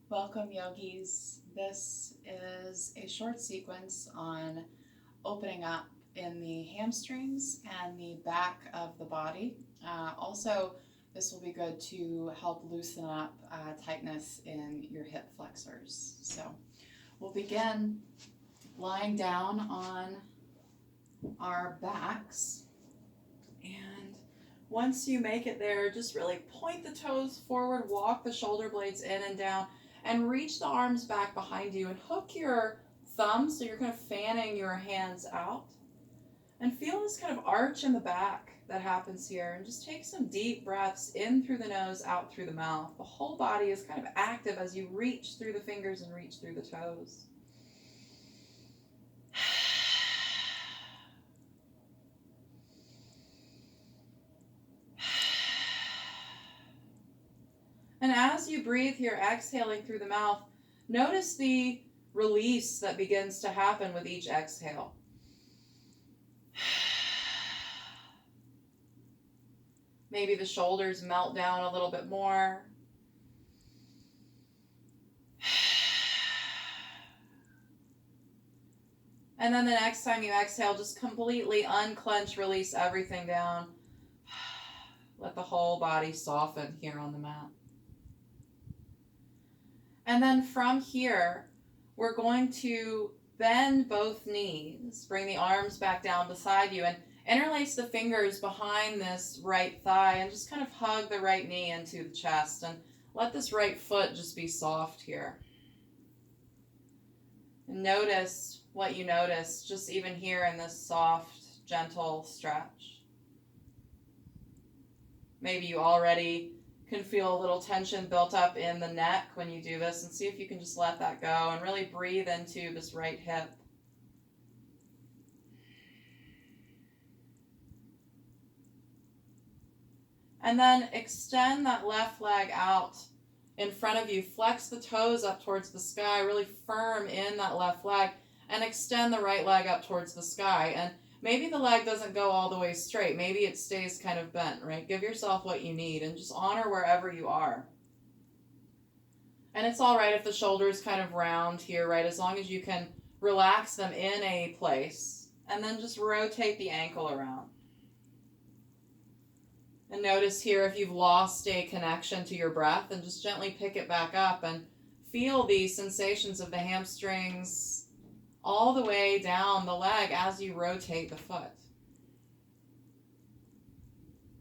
Welcome, yogis. This is a short sequence on opening up in the hamstrings and the back of the body. Also, this will be good to help loosen up tightness in your hip flexors. So we'll begin lying down on our backs. And once you make it there, just really point the toes forward, walk the shoulder blades in and down, and reach the arms back behind you and hook your thumbs so you're kind of fanning your hands out. And feel this kind of arch in the back that happens here. And just take some deep breaths in through the nose, out through the mouth. The whole body is kind of active as you reach through the fingers and reach through the toes. And as you breathe here, exhaling through the mouth, notice the release that begins to happen with each exhale. Maybe the shoulders melt down a little bit more. And then the next time you exhale, just completely unclench, release everything down. Let the whole body soften here on the mat. And then from here, we're going to bend both knees, bring the arms back down beside you, and interlace the fingers behind this right thigh and just kind of hug the right knee into the chest and let this right foot just be soft here. And notice what you notice just even here in this soft, gentle stretch. Maybe you already can feel a little tension built up in the neck when you do this, and see if you can just let that go and really breathe into this right hip. And then extend that left leg out in front of you. Flex the toes up towards the sky, really firm in that left leg, and extend the right leg up towards the sky. And maybe the leg doesn't go all the way straight. Maybe it stays kind of bent, right? Give yourself what you need and just honor wherever you are. And it's all right if the shoulders kind of round here, right? As long as you can relax them in a place. And then just rotate the ankle around. And notice here if you've lost a connection to your breath, and just gently pick it back up and feel the sensations of the hamstrings all the way down the leg as you rotate the foot.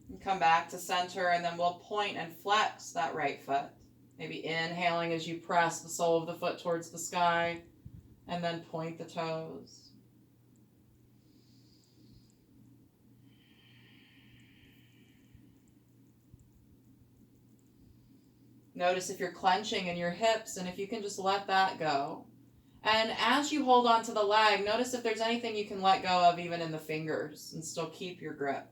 And come back to center, and then we'll point and flex that right foot. Maybe inhaling as you press the sole of the foot towards the sky, and then point the toes. Notice if you're clenching in your hips, and if you can just let that go. And as you hold on to the leg, notice if there's anything you can let go of even in the fingers and still keep your grip.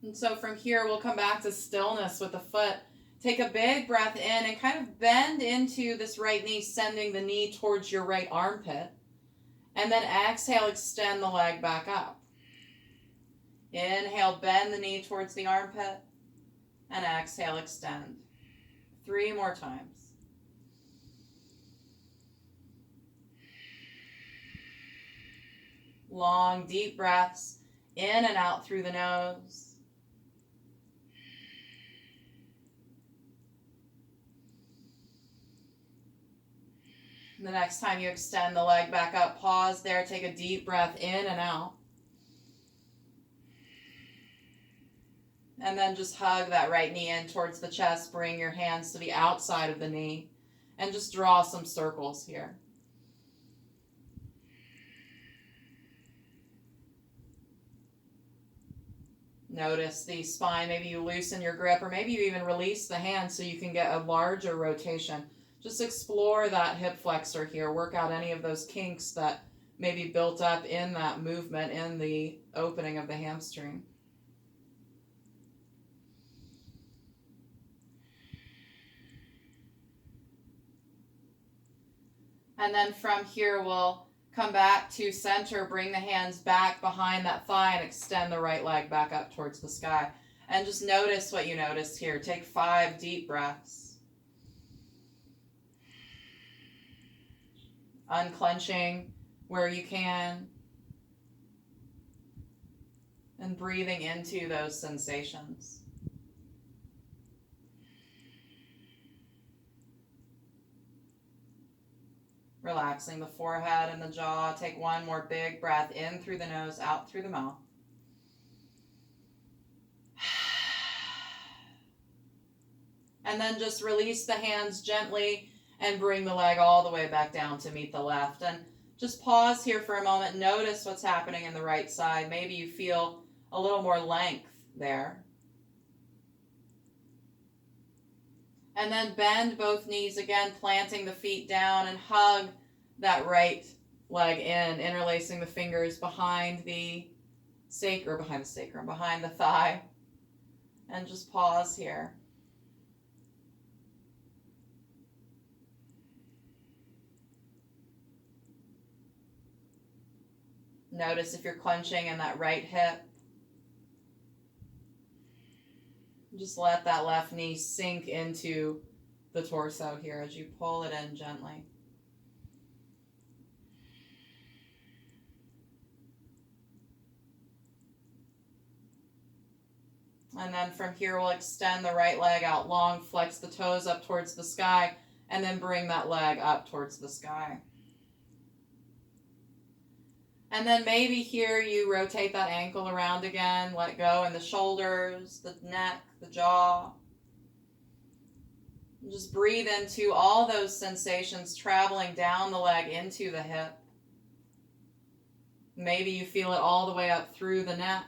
And so from here, we'll come back to stillness with the foot. Take a big breath in and kind of bend into this right knee, sending the knee towards your right armpit. And then exhale, extend the leg back up. Inhale, bend the knee towards the armpit, and exhale, extend. 3 more times. Long, deep breaths in and out through the nose. The next time you extend the leg back up, pause there, take a deep breath in and out. And then just hug that right knee in towards the chest. Bring your hands to the outside of the knee. And just draw some circles here. Notice the spine. Maybe you loosen your grip, or maybe you even release the hand so you can get a larger rotation. Just explore that hip flexor here. Work out any of those kinks that may be built up in that movement in the opening of the hamstring. And then from here, we'll come back to center, bring the hands back behind that thigh, and extend the right leg back up towards the sky. And just notice what you notice here. Take 5 deep breaths. Unclenching where you can. And breathing into those sensations. Relaxing the forehead and the jaw. Take one more big breath in through the nose, out through the mouth. And then just release the hands gently and bring the leg all the way back down to meet the left. And just pause here for a moment. Notice what's happening in the right side. Maybe you feel a little more length there. And then bend both knees again, planting the feet down, and hug that right leg in, interlacing the fingers behind the sacrum, behind the thigh. And just pause here. Notice if you're clenching in that right hip. Just let that left knee sink into the torso here as you pull it in gently. And then from here, we'll extend the right leg out long, flex the toes up towards the sky, and then bring that leg up towards the sky. And then maybe here you rotate that ankle around again, let go in the shoulders, the neck, the jaw. And just breathe into all those sensations traveling down the leg into the hip. Maybe you feel it all the way up through the neck.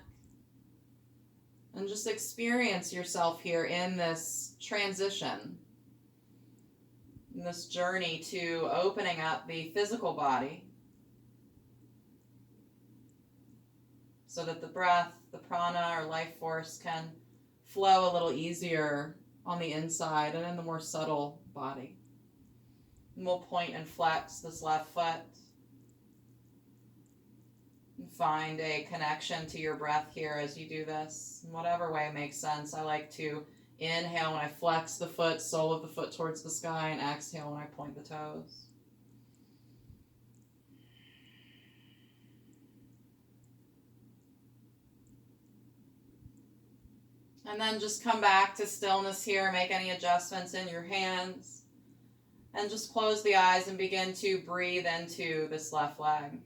And just experience yourself here in this transition, in this journey to opening up the physical body so that the breath, the prana or life force can flow a little easier on the inside and in the more subtle body. And we'll point and flex this left foot. Find a connection to your breath here as you do this, in whatever way makes sense. I like to inhale when I flex the foot, sole of the foot towards the sky, and exhale when I point the toes. And then just come back to stillness here, make any adjustments in your hands, and just close the eyes and begin to breathe into this left leg.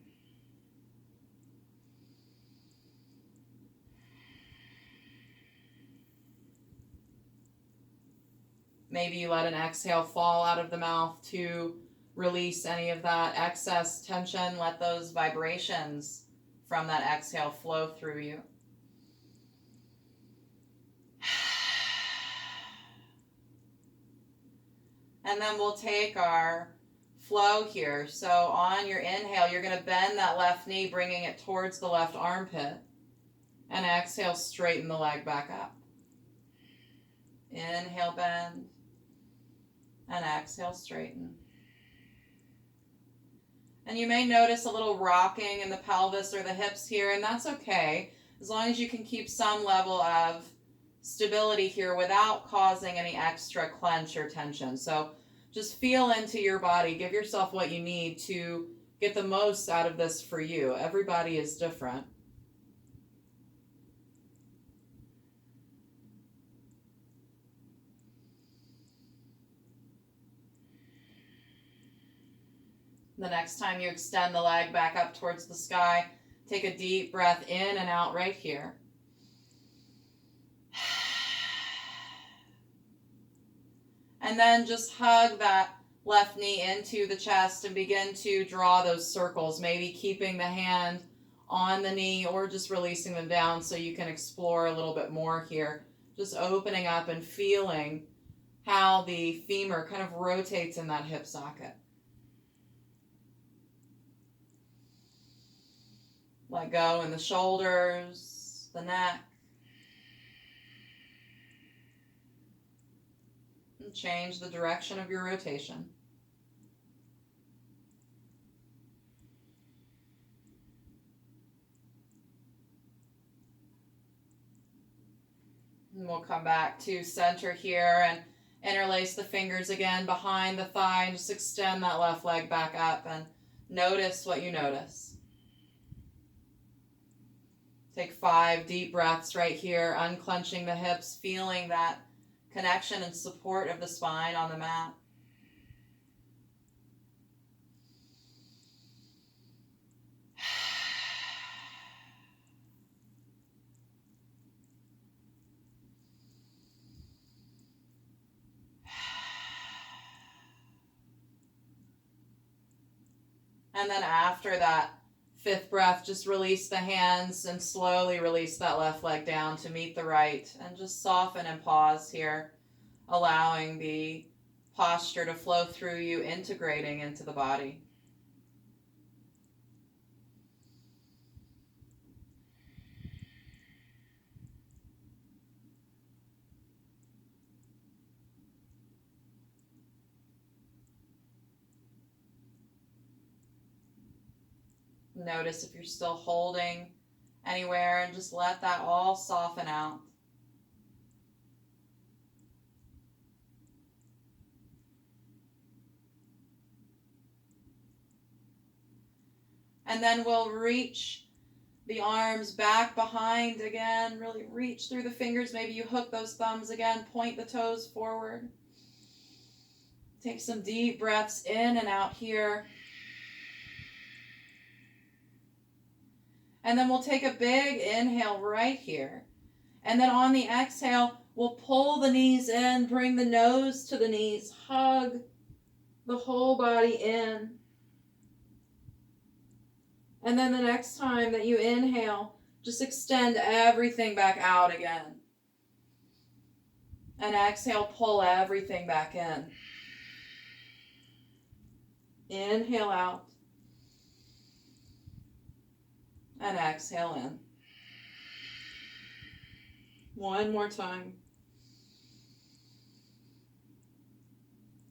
Maybe you let an exhale fall out of the mouth to release any of that excess tension. Let those vibrations from that exhale flow through you. And then we'll take our flow here. So on your inhale, you're going to bend that left knee, bringing it towards the left armpit. And exhale, straighten the leg back up. Inhale, bend. And exhale, straighten. And you may notice a little rocking in the pelvis or the hips here, and that's okay, as long as you can keep some level of stability here without causing any extra clench or tension. So just feel into your body. Give yourself what you need to get the most out of this for you. Everybody is different. The next time you extend the leg back up towards the sky, take a deep breath in and out right here. And then just hug that left knee into the chest and begin to draw those circles, maybe keeping the hand on the knee or just releasing them down so you can explore a little bit more here. Just opening up and feeling how the femur kind of rotates in that hip socket. Let go in the shoulders, the neck. And change the direction of your rotation. And we'll come back to center here and interlace the fingers again behind the thigh and just extend that left leg back up and notice what you notice. Take 5 deep breaths right here, unclenching the hips, feeling that connection and support of the spine on the mat. And then after that 5th breath, just release the hands and slowly release that left leg down to meet the right. And just soften and pause here, allowing the posture to flow through you, integrating into the body. Notice if you're still holding anywhere and just let that all soften out. And then we'll reach the arms back behind again. Really reach through the fingers. Maybe you hook those thumbs again. Point the toes forward. Take some deep breaths in and out here. And then we'll take a big inhale right here. And then on the exhale, we'll pull the knees in, bring the nose to the knees, hug the whole body in. And then the next time that you inhale, just extend everything back out again. And exhale, pull everything back in. Inhale out. And exhale in. One more time.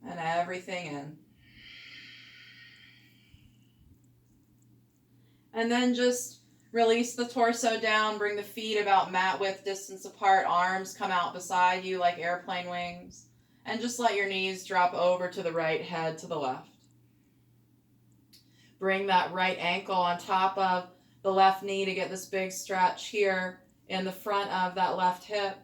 And everything in. And then just release the torso down, bring the feet about mat width distance apart, arms come out beside you like airplane wings, and just let your knees drop over to the right, head to the left. Bring that right ankle on top of the left knee to get this big stretch here in the front of that left hip.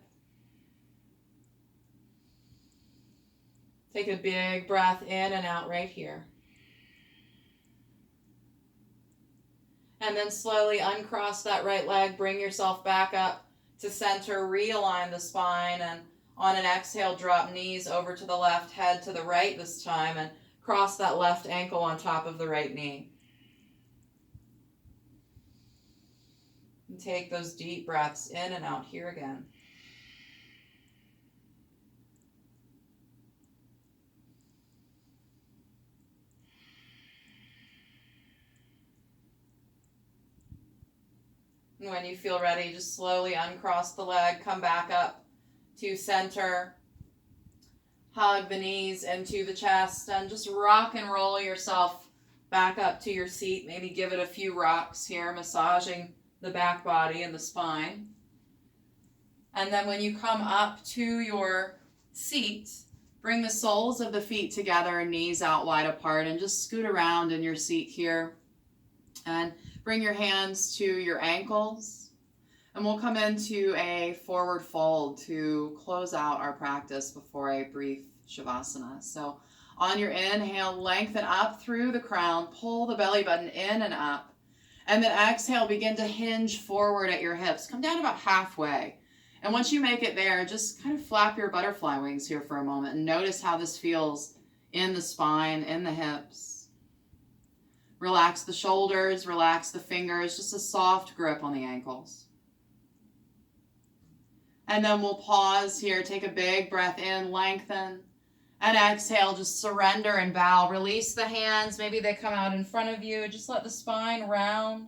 Take a big breath in and out right here. And then slowly uncross that right leg, bring yourself back up to center, realign the spine, and on an exhale, drop knees over to the left, head to the right this time, and cross that left ankle on top of the right knee. And take those deep breaths in and out here again. And when you feel ready, just slowly uncross the leg, come back up to center, hug the knees into the chest, and just rock and roll yourself back up to your seat. Maybe give it a few rocks here, massaging the back body and the spine. And then when you come up to your seat, bring the soles of the feet together and knees out wide apart, and just scoot around in your seat here. And bring your hands to your ankles, and we'll come into a forward fold to close out our practice before a brief Shavasana. So on your inhale, lengthen up through the crown, pull the belly button in and up, and then exhale, begin to hinge forward at your hips. Come down about halfway. And once you make it there, just kind of flap your butterfly wings here for a moment and notice how this feels in the spine, in the hips. Relax the shoulders, relax the fingers, just a soft grip on the ankles. And then we'll pause here, take a big breath in, lengthen, and exhale, just surrender and bow. Release the hands, maybe they come out in front of you, just let the spine round.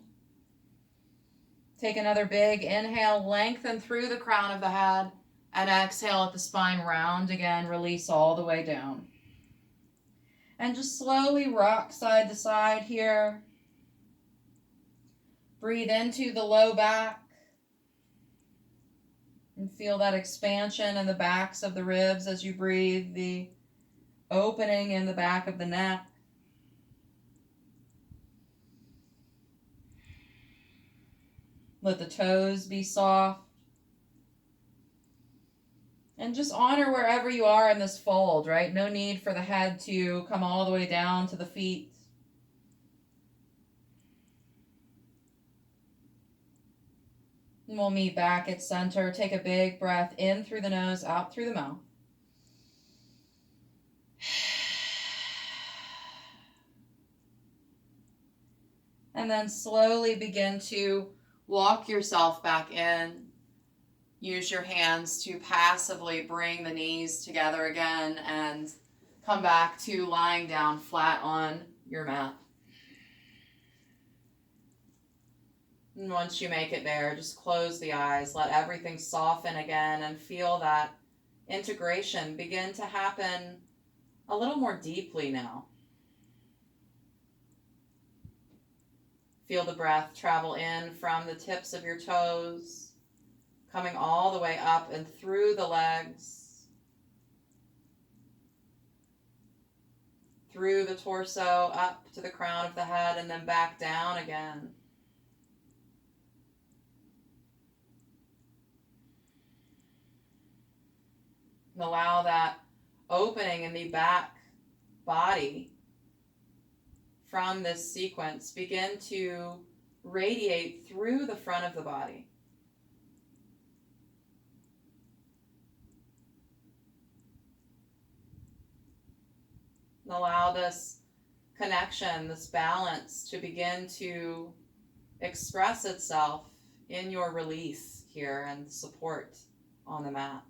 Take another big inhale, lengthen through the crown of the head, and exhale, let the spine round again, release all the way down. And just slowly rock side to side here. Breathe into the low back. And feel that expansion in the backs of the ribs as you breathe, the opening in the back of the neck. Let the toes be soft. And just honor wherever you are in this fold, right? No need for the head to come all the way down to the feet. And we'll meet back at center. Take a big breath in through the nose, out through the mouth. And then slowly begin to walk yourself back in. Use your hands to passively bring the knees together again and come back to lying down flat on your mat. And once you make it there, just close the eyes. Let everything soften again and feel that integration begin to happen a little more deeply now. Feel the breath travel in from the tips of your toes, coming all the way up and through the legs, through the torso, up to the crown of the head, and then back down again. And allow that opening in the back body from this sequence begin to radiate through the front of the body. And allow this connection, this balance to begin to express itself in your release here and support on the mat.